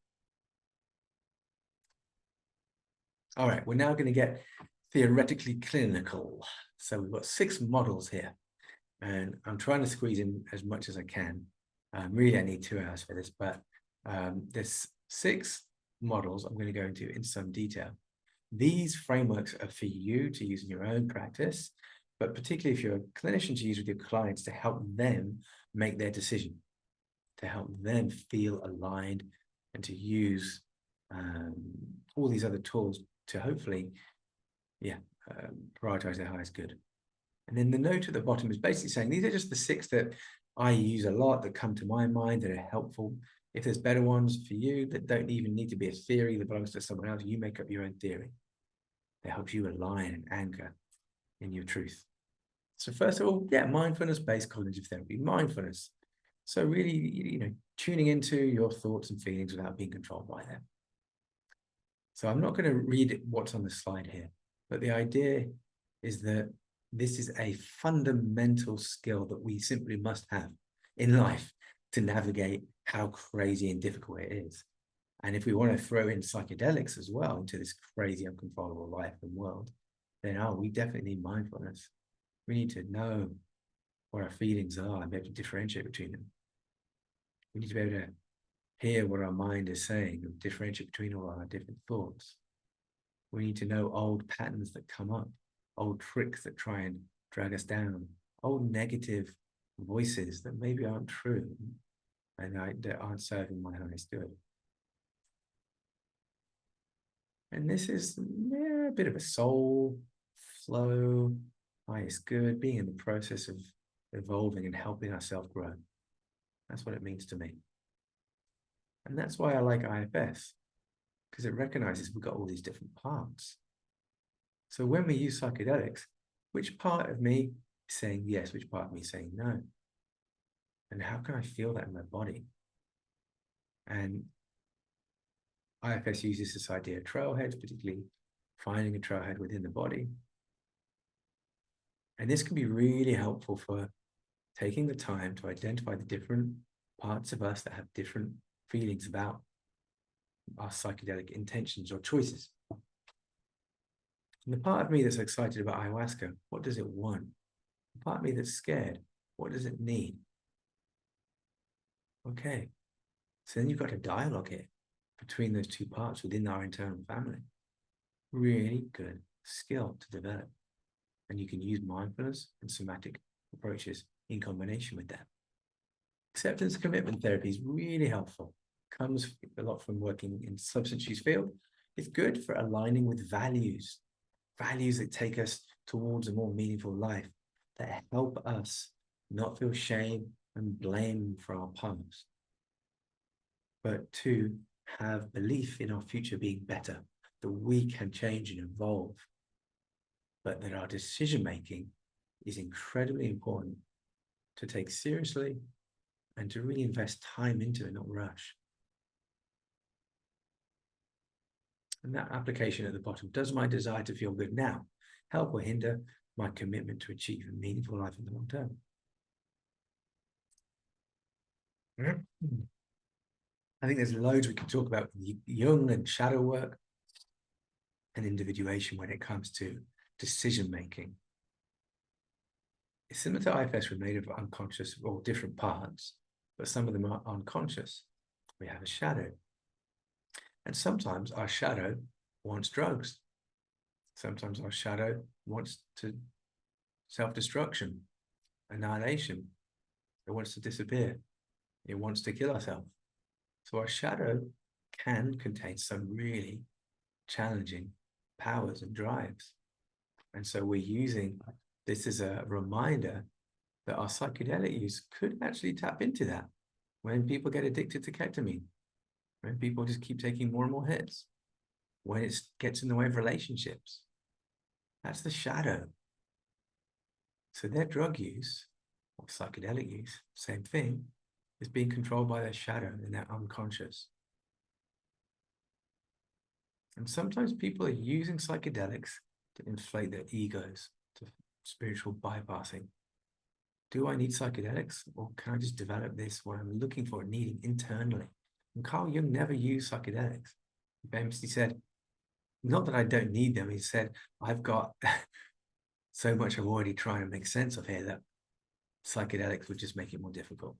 All right, we're now going to get theoretically clinical. So we've got 6 models here, and I'm trying to squeeze in as much as I can. Really, I need 2 hours for this, but there's 6 models I'm going to go into in some detail. These frameworks are for you to use in your own practice, but particularly if you're a clinician, to use with your clients to help them make their decision, to help them feel aligned, and to use all these other tools to hopefully, prioritize their highest good. And then the note at the bottom is basically saying, these are just the 6 that I use a lot, that come to my mind, that are helpful. If there's better ones for you that don't even need to be a theory that belongs to someone else, you make up your own theory that helps you align and anchor in your truth. So first of all, mindfulness-based cognitive therapy, mindfulness. So really, tuning into your thoughts and feelings without being controlled by them. So I'm not going to read what's on the slide here, but the idea is that this is a fundamental skill that we simply must have in life to navigate how crazy and difficult it is. And if we want to throw in psychedelics as well into this crazy, uncontrollable life and world, then we definitely need mindfulness. We need to know what our feelings are and be able to differentiate between them. We need to be able to hear what our mind is saying and differentiate between all our different thoughts. We need to know old patterns that come up, old tricks that try and drag us down, old negative voices that maybe aren't true and that aren't serving my highest good. And this is a bit of a soul flow, highest good, being in the process of evolving and helping ourselves grow. That's what it means to me. And that's why I like IFS, because it recognizes we've got all these different parts. So when we use psychedelics, which part of me is saying yes, which part of me is saying no? And how can I feel that in my body? And IFS uses this idea of trailheads, particularly finding a trailhead within the body. And this can be really helpful for taking the time to identify the different parts of us that have different feelings about our psychedelic intentions or choices. And the part of me that's excited about ayahuasca, what does it want? The part of me that's scared, what does it need? Okay, so then you've got a dialogue here between those 2 parts within our internal family. Really good skill to develop. And you can use mindfulness and somatic approaches in combination with that. Acceptance commitment therapy is really helpful. Comes a lot from working in substance use field. It's good for aligning with values that take us towards a more meaningful life, that help us not feel shame and blame for our past, but to have belief in our future being better, that we can change and evolve, but that our decision-making is incredibly important to take seriously and to really invest time into and not rush. And that application at the bottom, does my desire to feel good now help or hinder my commitment to achieve a meaningful life in the long term? I think there's loads we can talk about with Jung and shadow work and individuation when it comes to decision-making. It's similar to IFS, we're made of unconscious or different parts, but some of them are unconscious. We have a shadow. And sometimes our shadow wants drugs. Sometimes our shadow wants to self-destruction, annihilation. It wants to disappear. It wants to kill ourselves. So our shadow can contain some really challenging powers and drives. And so we're using this as a reminder that our psychedelic use could actually tap into that when people get addicted to ketamine, when people just keep taking more and more hits, when it gets in the way of relationships. That's the shadow. So their drug use or psychedelic use, same thing, is being controlled by their shadow and their unconscious. And sometimes people are using psychedelics to inflate their egos, to spiritual bypassing. Do I need psychedelics, or can I just develop this, what I'm looking for, needing internally? And Carl Jung never used psychedelics. He famously said, not that I don't need them, he said, I've got so much I'm already trying to make sense of here that psychedelics would just make it more difficult.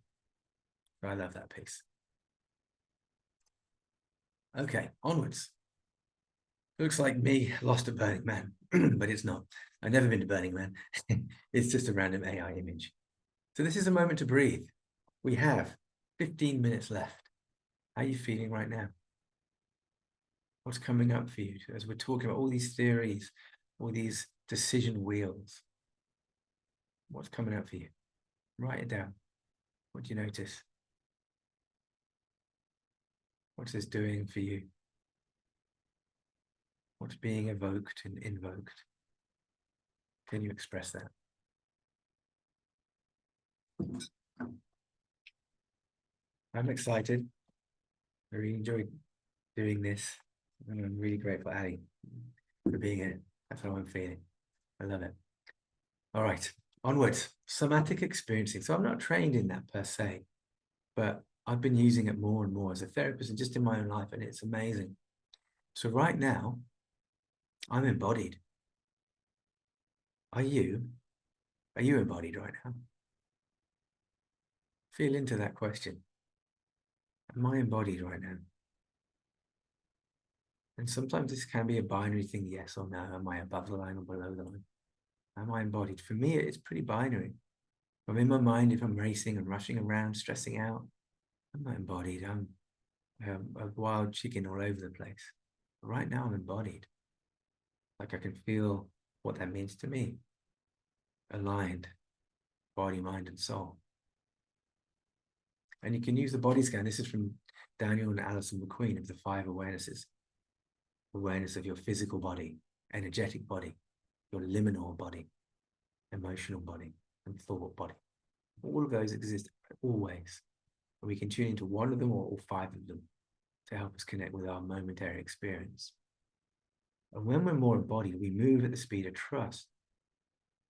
But I love that piece. Okay, onwards. Looks like me lost at Burning Man, but it's not. I've never been to Burning Man. It's just a random AI image. So this is a moment to breathe. We have 15 minutes left. How are you feeling right now? What's coming up for you as we're talking about all these theories, all these decision wheels? What's coming up for you? Write it down. What do you notice? What's this doing for you? What's being evoked and invoked? Can you express that? I'm excited. I really enjoyed doing this. And I'm really grateful, Ali, for being here. That's how I'm feeling. I love it. All right, onwards. Somatic experiencing. So I'm not trained in that per se, but I've been using it more and more as a therapist and just in my own life, and it's amazing. So right now, I'm embodied. Are you? Are you embodied right now? Feel into that question. Am I embodied right now? And sometimes this can be a binary thing, yes or no. Am I above the line or below the line? Am I embodied? For me, it's pretty binary. I'm in my mind, if I'm racing and rushing around, stressing out, I'm not embodied. I'm a wild chicken all over the place. But right now, I'm embodied. Like I can feel what that means to me. Aligned, body, mind, and soul. And you can use the body scan. This is from Daniel and Alison McQueen of the 5 awarenesses. Awareness of your physical body, energetic body, your liminal body, emotional body, and thought body. All of those exist always. And we can tune into one of them or all 5 of them to help us connect with our momentary experience. And when we're more embodied, we move at the speed of trust.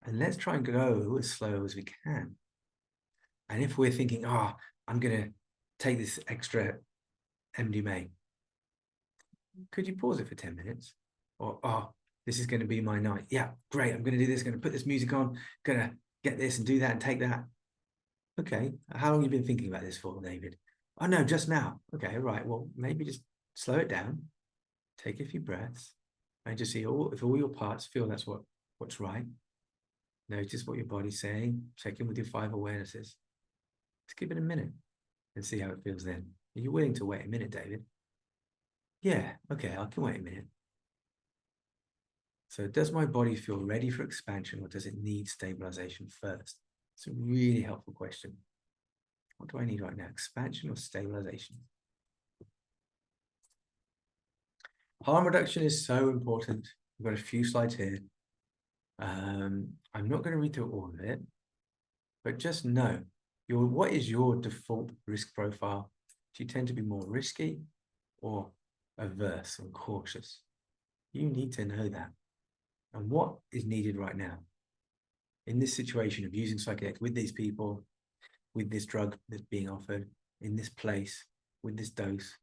And let's try and go as slow as we can. And if we're thinking, I'm going to take this extra MDMA, could you pause it for 10 minutes? Or, this is going to be my night. Yeah, great. I'm going to do this, going to put this music on, going to get this and do that and take that. Okay, how long have you been thinking about this for, David? Oh, no, just now. Okay, right. Well, maybe just slow it down, take a few breaths, and just see if all your parts feel that's what's right. Notice what your body's saying. Check in with your 5 awarenesses. Just give it a minute and see how it feels then. Are you willing to wait a minute, David? Yeah, okay, I can wait a minute. So does my body feel ready for expansion, or does it need stabilization first? It's a really helpful question. What do I need right now? Expansion or stabilization? Harm reduction is so important. We've got a few slides here. I'm not going to read through all of it, but just know what is your default risk profile? Do you tend to be more risky or averse and cautious? You need to know that. And what is needed right now in this situation of using psychedelics with these people, with this drug that's being offered, in this place, with this dose?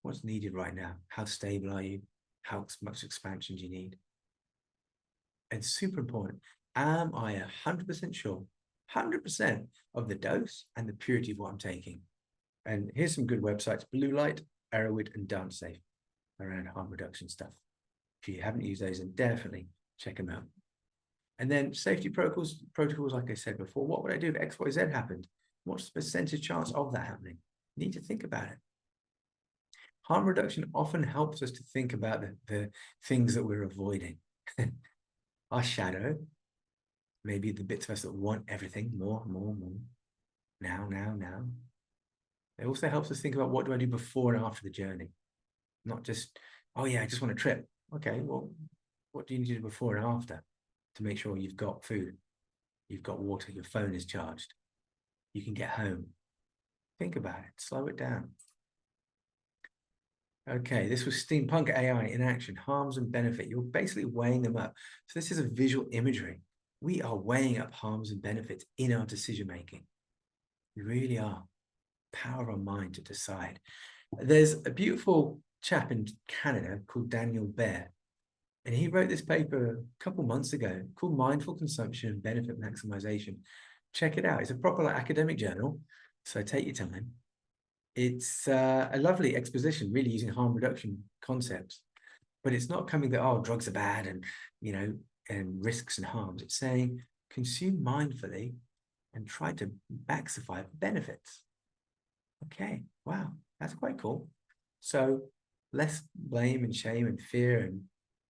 What's needed right now? How stable are you? How much expansion do you need? It's super important. Am I 100% sure, 100% of the dose and the purity of what I'm taking? And here's some good websites: Blue Light, Arrowwood, and Dance Safe around harm reduction stuff. If you haven't used those, then definitely check them out. And then safety protocols, like I said before, what would I do if X, Y, Z happened? What's the percentage chance of that happening? You need to think about it. Harm reduction often helps us to think about the things that we're avoiding. Our shadow, maybe the bits of us that want everything, more, now. It also helps us think about, what do I do before and after the journey? Not just, oh yeah, I just want a trip. Okay, well, what do you need to do before and after to make sure you've got food, you've got water, your phone is charged, you can get home? Think about it, slow it down. Okay, this was steampunk AI in action, harms and benefit. You're basically weighing them up. So this is a visual imagery. We are weighing up harms and benefits in our decision-making. We really are. Power of our mind to decide. There's a beautiful chap in Canada called Daniel Bear. And he wrote this paper a couple months ago called Mindful Consumption and Benefit Maximization. Check it out. It's a proper like, academic journal, so take your time. It's a lovely exposition, really using harm reduction concepts. But it's not coming that, oh, drugs are bad and, and risks and harms. It's saying consume mindfully and try to maximize benefits. Okay, wow, that's quite cool. So less blame and shame and fear and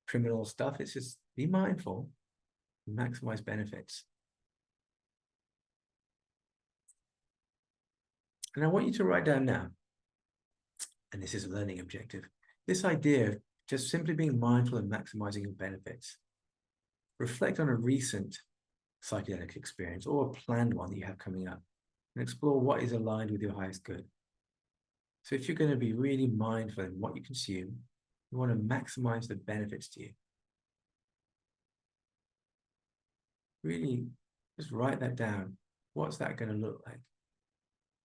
criminal stuff. It's just be mindful and maximize benefits. And I want you to write down now, and this is a learning objective, this idea of just simply being mindful and maximizing your benefits. Reflect on a recent psychedelic experience or a planned one that you have coming up and explore what is aligned with your highest good. So if you're going to be really mindful in what you consume, you want to maximize the benefits to you. Really just write that down. What's that going to look like?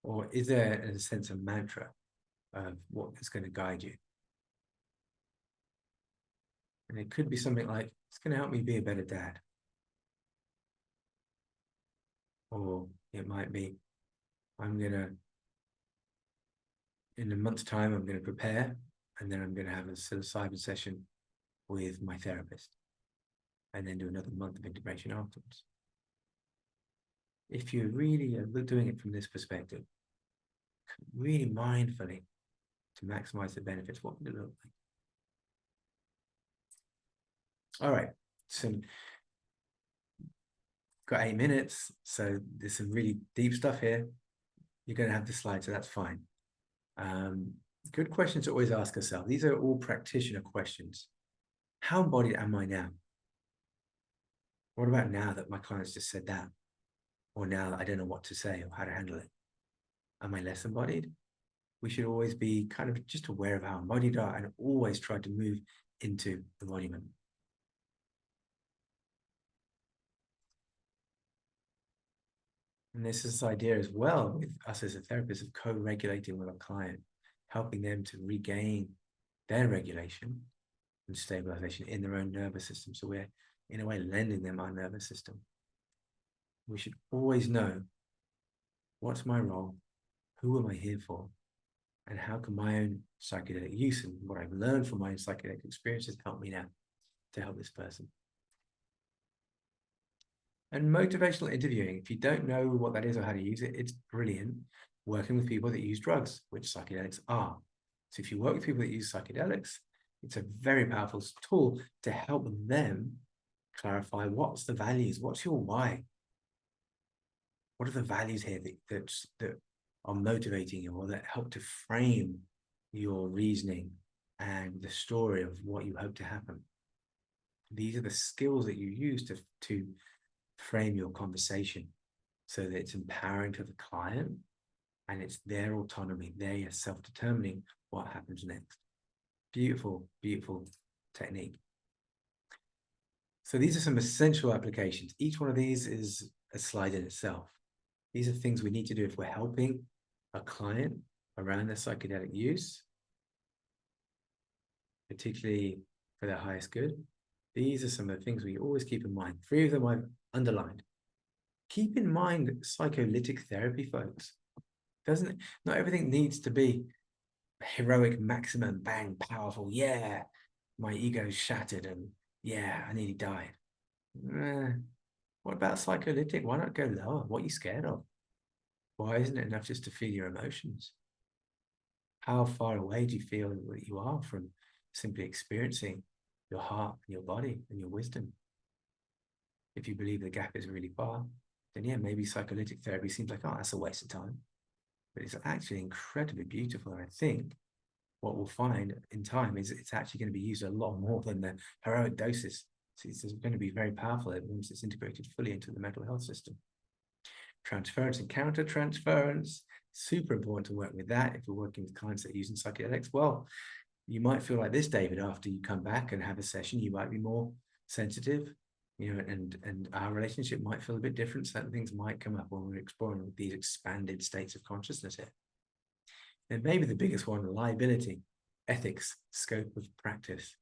Or is there, in a sense, a mantra of what is going to guide you? And it could be something like, it's going to help me be a better dad. Or it might be, in a month's time, I'm going to prepare, and then I'm going to have a psilocybin session with my therapist, and then do another month of integration afterwards. If you really are doing it from this perspective, really mindfully to maximize the benefits, what would it look like? All right, so got 8 minutes, so there's some really deep stuff here. You're going to have the slide, so that's fine. Good questions to always ask ourselves. These are all practitioner questions. How embodied am I now? What about now that my clients just said that? Or now that I don't know what to say or how to handle it? Am I less embodied? We should always be kind of just aware of how embodied are and always try to move into embodiment. And this is this idea as well with us as a therapist of co-regulating with a client, helping them to regain their regulation and stabilization in their own nervous system. So we're, in a way, lending them our nervous system. We should always know, what's my role? Who am I here for? And how can my own psychedelic use and what I've learned from my own psychedelic experiences help me now to help this person? And motivational interviewing, if you don't know what that is or how to use it, it's brilliant working with people that use drugs, which psychedelics are. So if you work with people that use psychedelics, it's a very powerful tool to help them clarify what's the values, what's your why? What are the values here that are motivating you or that help to frame your reasoning and the story of what you hope to happen? These are the skills that you use to frame your conversation so that it's empowering to the client and it's their autonomy, their self-determining what happens next. Beautiful, beautiful technique. So these are some essential applications. Each one of these is a slide in itself. These are things we need to do if we're helping a client around their psychedelic use, particularly for their highest good. These are some of the things we always keep in mind. 3 of them I've underlined. Keep in mind psycholytic therapy, folks. Not everything needs to be heroic, maximum, bang, powerful. Yeah, my ego's shattered and yeah, I nearly died. What about psycholytic? Why not go lower? What are you scared of? Why isn't it enough just to feel your emotions? How far away do you feel that you are from simply experiencing your heart and your body and your wisdom? If you believe the gap is really far, then yeah, maybe psycholytic therapy seems like, oh, that's a waste of time. But it's actually incredibly beautiful. And I think what we'll find in time is it's actually going to be used a lot more than the heroic doses. So it's going to be very powerful once it's integrated fully into the mental health system. Transference and counter-transference, super important to work with that if we're working with clients that are using psychedelics. Well, you might feel like this, David, after you come back and have a session, you might be more sensitive, and our relationship might feel a bit different. Certain things might come up when we're exploring these expanded states of consciousness here. And maybe the biggest one, liability, ethics, scope of practice.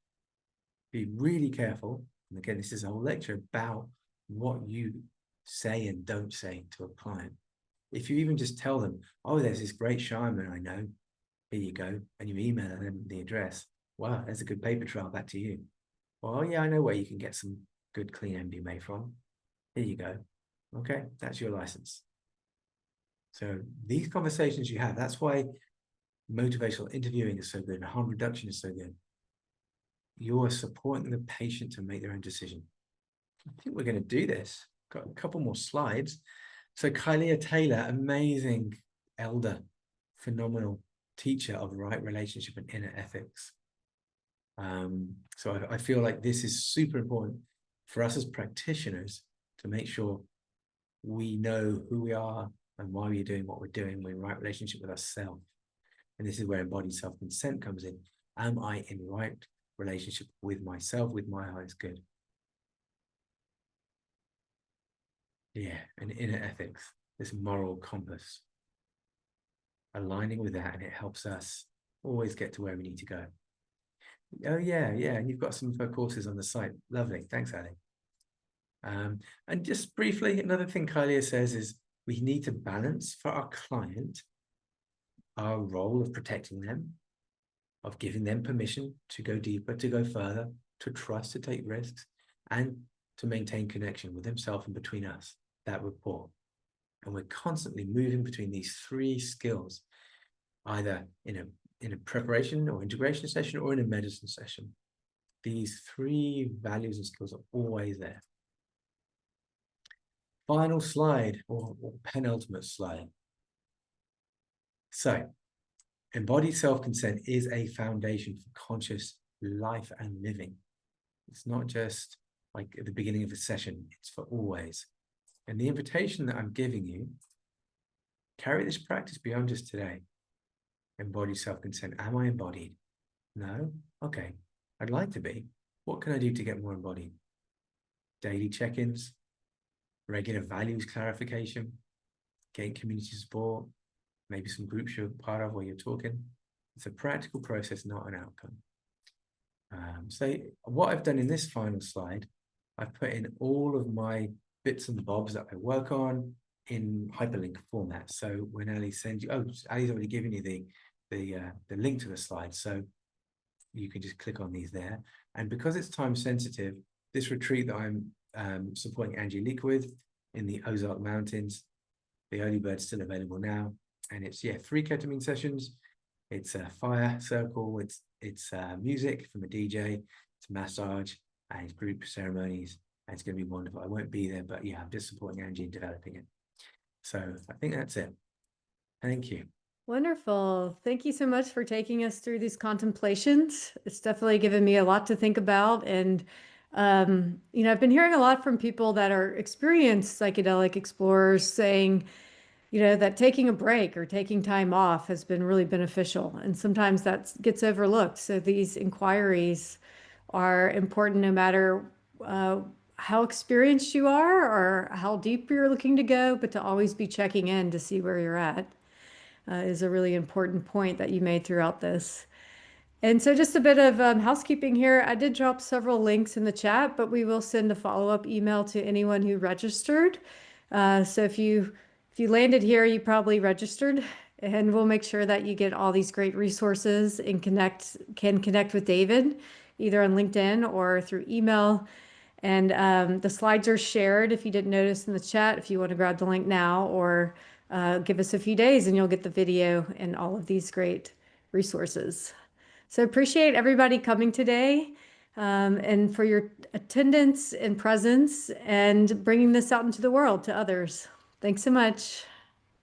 be really careful. And again, this is a whole lecture about what you say and don't say to a client. If you even just tell them, oh, there's this great shaman I know, here you go, and you email them the address, wow, there's a good paper trail back to you. Well, yeah, I know where you can get some good clean MDMA from. Here you go. Okay, that's your license. So these conversations you have, that's why motivational interviewing is so good and harm reduction is so good. You're supporting the patient to make their own decision. I think we're going to do this. Got a couple more slides. So Kylie Taylor, amazing elder, phenomenal teacher of right relationship and inner ethics. So I feel like this is super important for us as practitioners to make sure we know who we are and why we're doing what we're doing. We're in right relationship with ourselves. And this is where embodied self-consent comes in. Am I in right relationship with myself, with my highest good? Yeah, and inner ethics, this moral compass. Aligning with that, and it helps us always get to where we need to go. Oh, yeah, and you've got some of her courses on the site. Lovely. Thanks, Ali. And just briefly, another thing Kylie says is we need to balance for our client our role of protecting them, of giving them permission to go deeper, to go further, to trust, to take risks, and to maintain connection with himself and between us, that rapport. And we're constantly moving between these three skills, either in a preparation or integration session or in a medicine session. These three values and skills are always there. Final slide, or penultimate slide. So, embodied self-consent is a foundation for conscious life and living. It's not just like at the beginning of a session, it's for always. And the invitation that I'm giving you, carry this practice beyond just today. Embodied self-consent. Am I embodied? No? Okay. I'd like to be. What can I do to get more embodied? Daily check-ins, regular values clarification, gain community support, maybe some groups you're part of where you're talking. It's a practical process, not an outcome. So what I've done in this final slide, I've put in all of my bits and bobs that I work on in hyperlink format. So when Ali sends you, Ali's already given you the link to the slide, so you can just click on these there. And because it's time sensitive, this retreat that I'm supporting Angelique with in the Ozark Mountains, the early bird's still available now, and it's 3 ketamine sessions. It's a fire circle, it's music from a DJ, it's massage, and it's group ceremonies, and it's going to be wonderful. I won't be there, but I'm just supporting Angie in developing it. So I think that's it. Thank you. Wonderful. Thank you so much for taking us through these contemplations. It's definitely given me a lot to think about. And, I've been hearing a lot from people that are experienced psychedelic explorers saying, that taking a break or taking time off has been really beneficial. And sometimes that gets overlooked. So these inquiries are important no matter how experienced you are or how deep you're looking to go, but to always be checking in to see where you're at is a really important point that you made throughout this. And so just a bit of housekeeping here. I did drop several links in the chat, but we will send a follow-up email to anyone who registered. So if you landed here, you probably registered, and we'll make sure that you get all these great resources and can connect with David, either on LinkedIn or through email. And the slides are shared if you didn't notice in the chat, if you want to grab the link now, or give us a few days and you'll get the video and all of these great resources. So appreciate everybody coming today and for your attendance and presence and bringing this out into the world to others. Thanks so much.